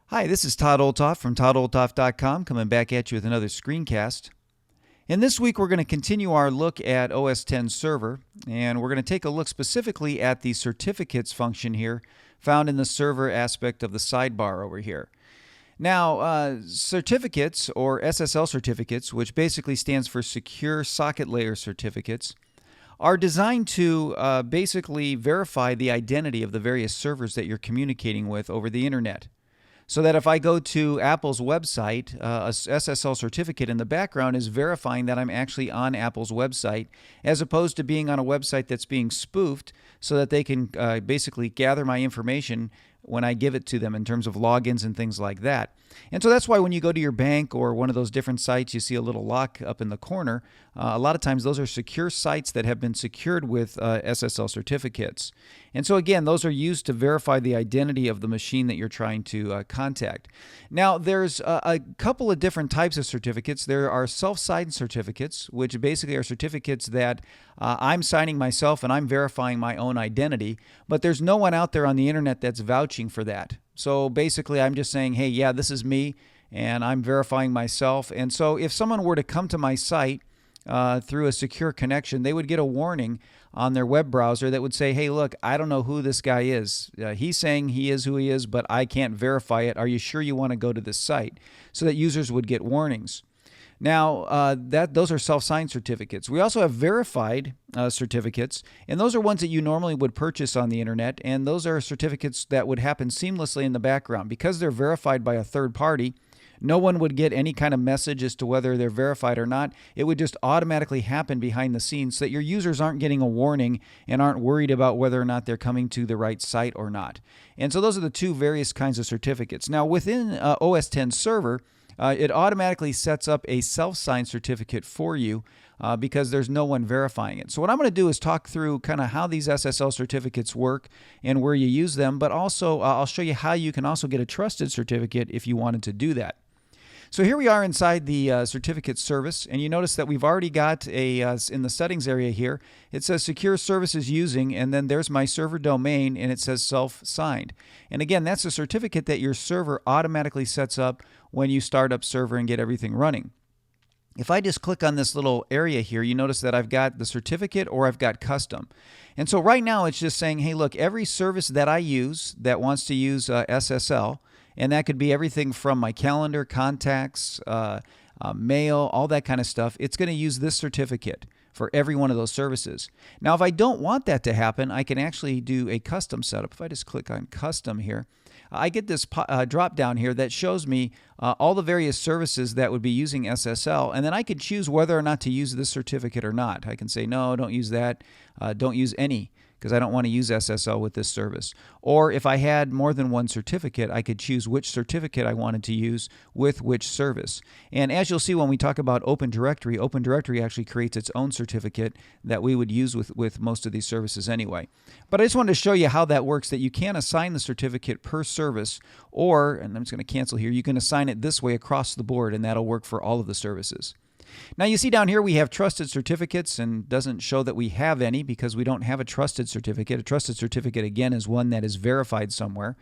Hi, this is Todd Olthoff from toddolthoff.com coming back at you with another screencast. And this week we're going to continue our look at OS X Server, and we're going to take a look specifically at the certificates function here found in the server aspect of the sidebar over here. Now, certificates, or SSL certificates, which basically stands for Secure Socket Layer Certificates, are designed to basically verify the identity of the various servers that you're communicating with over the internet. So that if I go to Apple's website, a SSL certificate in the background is verifying that I'm actually on Apple's website, as opposed to being on a website that's being spoofed so that they can basically gather my information when I give it to them in terms of logins and things like that. And so that's why when you go to your bank or one of those different sites, you see a little lock up in the corner. A lot of times those are secure sites that have been secured with SSL certificates. And so again, those are used to verify the identity of the machine that you're trying to contact. Now, there's a couple of different types of certificates. There are self-signed certificates, which basically are certificates that I'm signing myself and I'm verifying my own identity, but there's no one out there on the internet that's vouching for that. So basically, I'm just saying, hey, yeah, this is me, and I'm verifying myself. And so if someone were to come to my site through a secure connection, they would get a warning on their web browser that would say, hey, look, I don't know who this guy is. He's saying he is who he is, but I can't verify it. Are you sure you want to go to this site? So that users would get warnings. Now, those are self-signed certificates. We also have verified certificates, and those are ones that you normally would purchase on the internet, and those are certificates that would happen seamlessly in the background. Because they're verified by a third party, no one would get any kind of message as to whether they're verified or not. It would just automatically happen behind the scenes so that your users aren't getting a warning and aren't worried about whether or not they're coming to the right site or not. And so those are the two various kinds of certificates. Now, within OS X Server, it automatically sets up a self-signed certificate for you because there's no one verifying it. So what I'm going to do is talk through kind of how these SSL certificates work and where you use them, but also I'll show you how you can also get a trusted certificate if you wanted to do that. So here we are inside the certificate service, and you notice that we've already got in the settings area here, it says secure services using, and then there's my server domain, and it says self-signed. And again, that's a certificate that your server automatically sets up when you start up server and get everything running. If I just click on this little area here, you notice that I've got the certificate or I've got custom. And so right now it's just saying, hey, look, every service that I use that wants to use SSL, and that could be everything from my calendar, contacts, mail, all that kind of stuff. It's going to use this certificate for every one of those services. Now, if I don't want that to happen, I can actually do a custom setup. If I just click on custom here, I get this drop down here that shows me all the various services that would be using SSL, and then I can choose whether or not to use this certificate or not. I can say, no, don't use that, don't use any, because I don't want to use SSL with this service. Or if I had more than one certificate, I could choose which certificate I wanted to use with which service. And as you'll see when we talk about Open Directory actually creates its own certificate that we would use with most of these services anyway. But I just wanted to show you how that works, that you can assign the certificate per service, or, and I'm just going to cancel here, you can assign it this way across the board, and that'll work for all of the services. Now you see down here we have trusted certificates, and doesn't show that we have any because we don't have a trusted certificate. A trusted certificate, again, is one that is verified somewhere.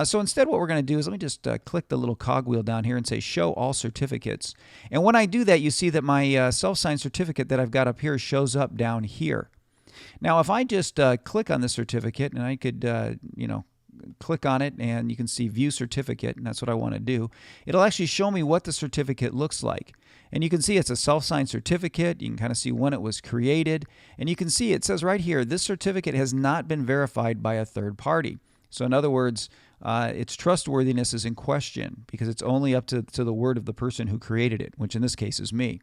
So instead what we're going to do is let me just click the little cogwheel down here and say show all certificates. And when I do that, you see that my self-signed certificate that I've got up here shows up down here. Now if I just click on the certificate, and I could click on it and you can see view certificate, and that's what I want to do. It'll actually show me what the certificate looks like. And you can see it's a self-signed certificate. You can kind of see when it was created. And you can see it says right here, this certificate has not been verified by a third party. So in other words, its trustworthiness is in question because it's only up to the word of the person who created it, which in this case is me.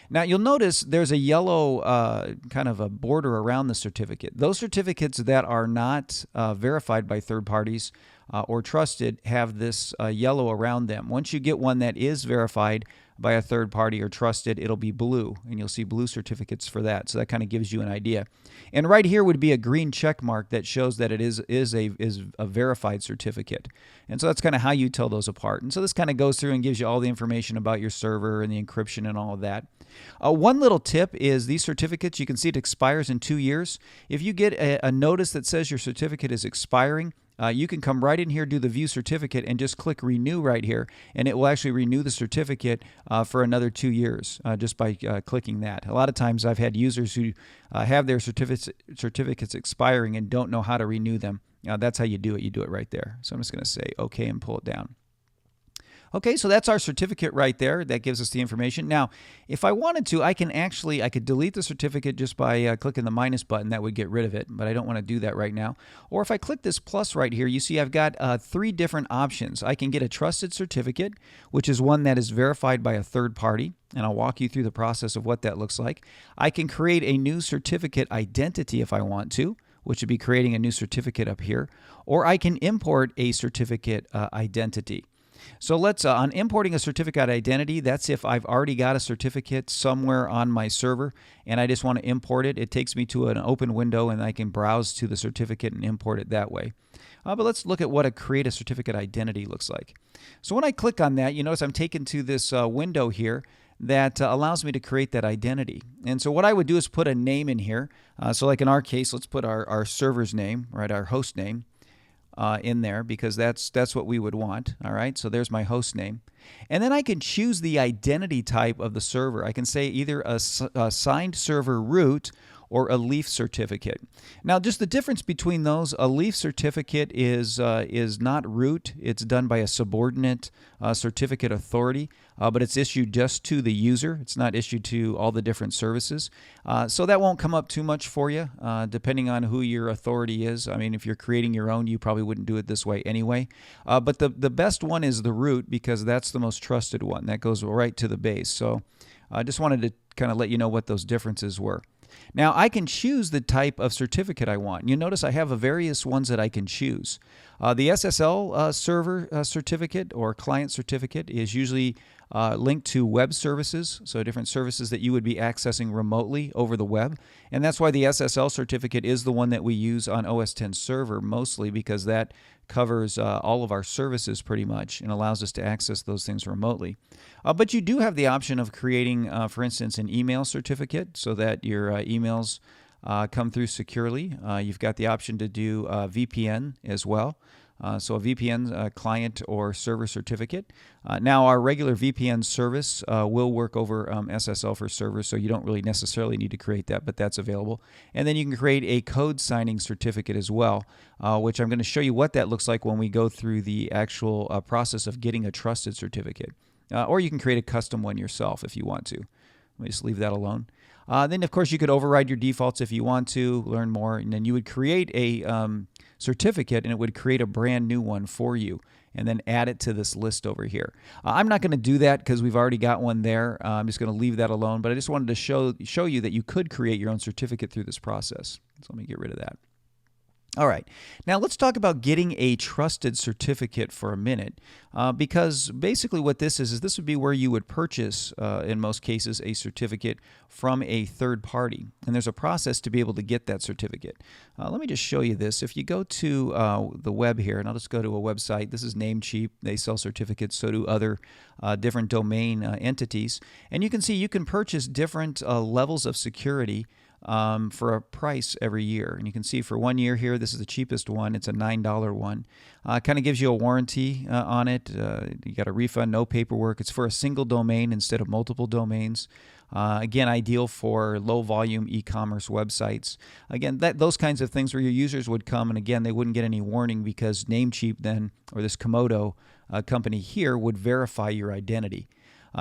Now you'll notice there's a yellow kind of a border around the certificate. Those certificates that are not verified by third parties or trusted have this yellow around them. Once you get one that is verified by a third party or trusted, it'll be blue, and you'll see blue certificates for that. So that kind of gives you an idea. And right here would be a green check mark that shows that it is a verified certificate. And so that's kind of how you tell those apart. And so this kind of goes through and gives you all the information about your server and the encryption and all of that. One little tip is these certificates, you can see it expires in 2 years. If you get a notice that says your certificate is expiring, you can come right in here, do the view certificate, and just click renew right here, and it will actually renew the certificate for another 2 years just by clicking that. A lot of times I've had users who have their certificates expiring and don't know how to renew them. That's how you do it. You do it right there. So I'm just going to say OK and pull it down. Okay, so that's our certificate right there. That gives us the information. Now, if I wanted to, I could delete the certificate just by clicking the minus button. That would get rid of it, but I don't want to do that right now. Or if I click this plus right here, you see I've got 3 different options. I can get a trusted certificate, which is one that is verified by a third party, and I'll walk you through the process of what that looks like. I can create a new certificate identity if I want to, which would be creating a new certificate up here, or I can import a certificate identity. So let's, on importing a certificate identity, that's if I've already got a certificate somewhere on my server and I just want to import it. It takes me to an open window and I can browse to the certificate and import it that way. But let's look at what a create a certificate identity looks like. So when I click on that, you notice I'm taken to this window here that allows me to create that identity. And so what I would do is put a name in here. So like in our case, let's put our server's name, right, our host name. In there, because that's what we would want. All right, so there's my host name, and then I can choose the identity type of the server. I can say either a signed server root or a leaf certificate. Now, just the difference between those: a leaf certificate is not root; it's done by a subordinate certificate authority, but it's issued just to the user. It's not issued to all the different services. So that won't come up too much for you, depending on who your authority is. I mean, if you're creating your own, you probably wouldn't do it this way anyway. But the best one is the root, because that's the most trusted one. That goes right to the base. So I just wanted to kind of let you know what those differences were. Now, I can choose the type of certificate I want. You notice I have various ones that I can choose. The SSL server certificate or client certificate is usually linked to web services, so different services that you would be accessing remotely over the web. And that's why the SSL certificate is the one that we use on OS X server mostly, because that covers all of our services pretty much and allows us to access those things remotely. But you do have the option of creating, for instance, an email certificate so that your emails come through securely. You've got the option to do VPN as well. So a VPN client or server certificate. Now our regular VPN service will work over SSL for servers, so you don't really necessarily need to create that, but that's available. And then you can create a code signing certificate as well, which I'm going to show you what that looks like when we go through the actual process of getting a trusted certificate. Or you can create a custom one yourself if you want to. Let me just leave that alone. Then, of course, you could override your defaults if you want to learn more, and then you would create a certificate, and it would create a brand new one for you, and then add it to this list over here. I'm not going to do that because we've already got one there. I'm just going to leave that alone, but I just wanted to show you that you could create your own certificate through this process. So let me get rid of that. All right, now let's talk about getting a trusted certificate for a minute, because basically what this is this would be where you would purchase, in most cases, a certificate from a third party, and there's a process to be able to get that certificate. Let me just show you this. If you go to the web here, and I'll just go to a website. This is Namecheap. They sell certificates, so do other different domain entities, and you can see you can purchase different levels of security for a price every year. And you can see for 1 year here, this is the cheapest one. It's a $9 one. Kind of gives you a warranty on it. You got a refund, no paperwork. It's for a single domain instead of multiple domains. Again, ideal for low volume e-commerce websites. Again, those kinds of things where your users would come, and again, they wouldn't get any warning because Namecheap then, or this Komodo company here, would verify your identity.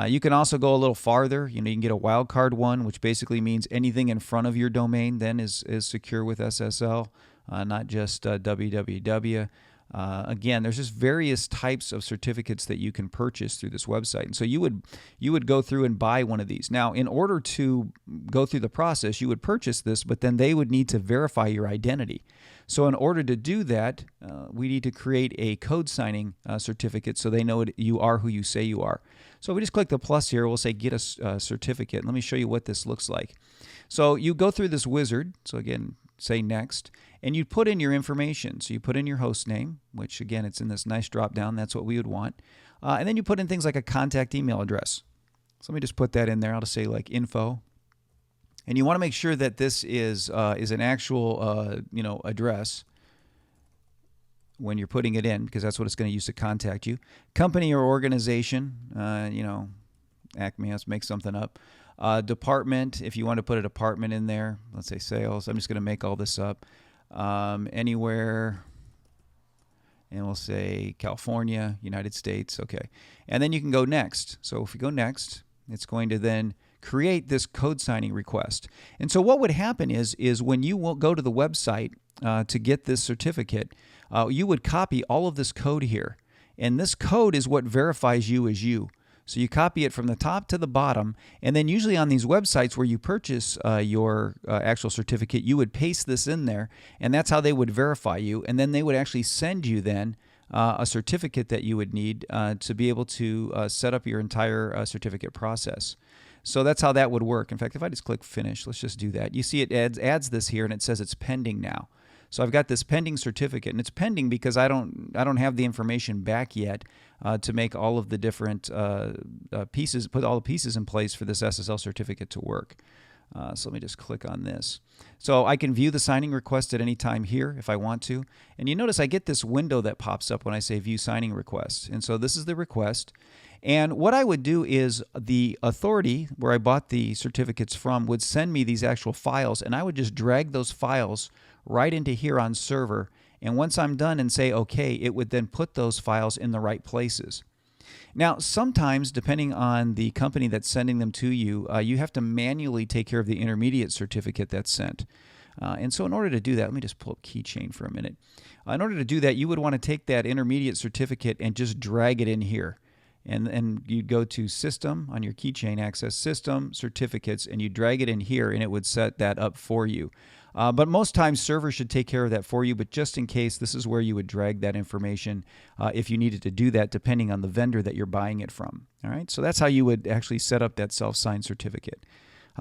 You can also go a little farther. You can get a wildcard one, which basically means anything in front of your domain then is secure with SSL, not just www. Again, there's just various types of certificates that you can purchase through this website. And so you would go through and buy one of these. Now, in order to go through the process, you would purchase this, but then they would need to verify your identity. So in order to do that, we need to create a code signing certificate so they know you are who you say you are. So we just click the plus here. We'll say get a certificate. Let me show you what this looks like. So you go through this wizard. So again, say next, and you put in your information. So you put in your host name, which again, it's in this nice drop down. That's what we would want. And then you put in things like a contact email address. So let me just put that in there. I'll just say like info. And you want to make sure that this is an actual address. when you're putting it in, because that's what it's going to use to contact you. Company or organization, Acme, let's make something up. Department, if you want to put a department in there, let's say sales. I'm just going to make all this up. Anywhere, and we'll say California, United States. Okay. And then you can go next. So if you go next, it's going to then create this code signing request. And so what would happen is when you will go to the website to get this certificate, you would copy all of this code here. And this code is what verifies you as you. So you copy it from the top to the bottom, and then usually on these websites where you purchase your actual certificate, you would paste this in there, and that's how they would verify you. And then they would actually send you then a certificate that you would need to be able to set up your entire certificate process. So that's how that would work. In fact, if I just click Finish, let's just do that. You see it adds this here, and it says it's pending now. So I've got this pending certificate, and it's pending because I don't have the information back yet to make all of the different pieces, put all the pieces in place for this SSL certificate to work. So let me just click on this. So I can view the signing request at any time here if I want to. And you notice I get this window that pops up when I say View Signing Request. And so this is the request. And what I would do is the authority where I bought the certificates from would send me these actual files, and I would just drag those files right into here on server. And once I'm done and say OK, it would then put those files in the right places. Now, sometimes, depending on the company that's sending them to you, you have to manually take care of the intermediate certificate that's sent. And so in order to do that, let me just pull up Keychain for a minute. In order to do that, you would want to take that intermediate certificate and just drag it in here. And you'd go to System on your Keychain, Access System, Certificates, and you drag it in here, and it would set that up for you. But most times, servers should take care of that for you, but just in case, this is where you would drag that information if you needed to do that, depending on the vendor that you're buying it from. All right, so that's how you would actually set up that self-signed certificate.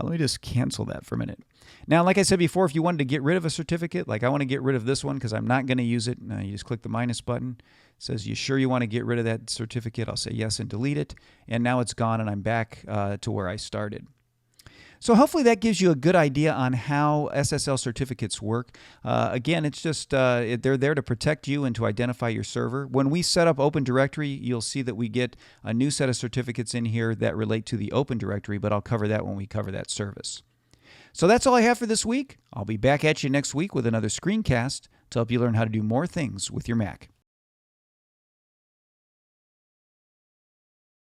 Let me just cancel that for a minute. Now, like I said before, if you wanted to get rid of a certificate, like I want to get rid of this one because I'm not going to use it, you just click the minus button. It says, you sure you want to get rid of that certificate? I'll say yes and delete it. And now it's gone and I'm back to where I started. So hopefully that gives you a good idea on how SSL certificates work. Again, it's just they're there to protect you and to identify your server. When we set up Open Directory, you'll see that we get a new set of certificates in here that relate to the Open Directory, but I'll cover that when we cover that service. So that's all I have for this week. I'll be back at you next week with another screencast to help you learn how to do more things with your Mac.